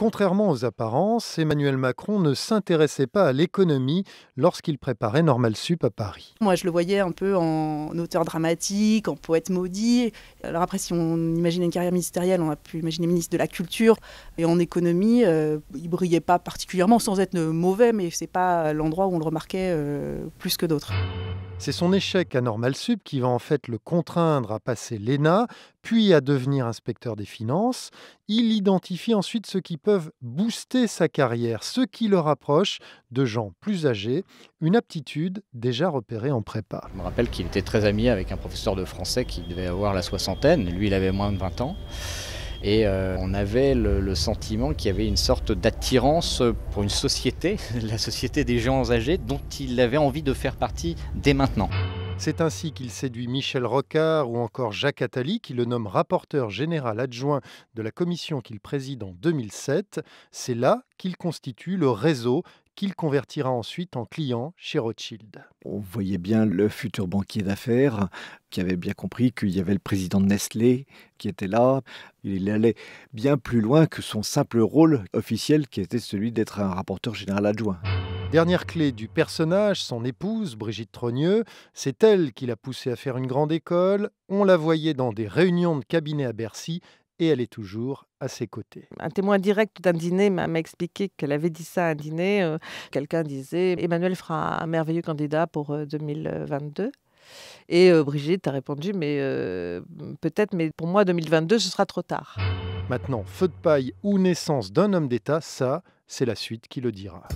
Contrairement aux apparences, Emmanuel Macron ne s'intéressait pas à l'économie lorsqu'il préparait Normal Sup à Paris. Moi, je le voyais un peu en auteur dramatique, en poète maudit. Alors après, si on imagine une carrière ministérielle, on a pu imaginer ministre de la Culture. Et en économie, il brillait pas particulièrement, sans être mauvais, mais c'est pas l'endroit où on le remarquait plus que d'autres. C'est son échec à Normal Sup qui va en fait le contraindre à passer l'ENA, puis à devenir inspecteur des finances. Il identifie ensuite ceux qui peuvent booster sa carrière, ceux qui le rapprochent de gens plus âgés, une aptitude déjà repérée en prépa. Je me rappelle qu'il était très ami avec un professeur de français qui devait avoir la soixantaine. Lui, il avait moins de 20 ans. Et on avait le sentiment qu'il y avait une sorte d'attirance pour une société, la société des gens âgés, dont il avait envie de faire partie dès maintenant. C'est ainsi qu'il séduit Michel Rocard ou encore Jacques Attali, qui le nomme rapporteur général adjoint de la commission qu'il préside en 2007. C'est là qu'il constitue le réseau qu'il convertira ensuite en client chez Rothschild. On voyait bien le futur banquier d'affaires qui avait bien compris qu'il y avait le président de Nestlé qui était là. Il allait bien plus loin que son simple rôle officiel qui était celui d'être un rapporteur général adjoint. Dernière clé du personnage, son épouse, Brigitte Trogneux, c'est elle qui l'a poussé à faire une grande école. On la voyait dans des réunions de cabinet à Bercy et elle est toujours à ses côtés. Un témoin direct d'un dîner m'a expliqué qu'elle avait dit ça à un dîner. Quelqu'un disait « Emmanuel fera un merveilleux candidat pour 2022 ». Et Brigitte a répondu « Mais peut-être, mais pour moi 2022, ce sera trop tard ». Maintenant, feu de paille ou naissance d'un homme d'État, ça, c'est la suite qui le dira.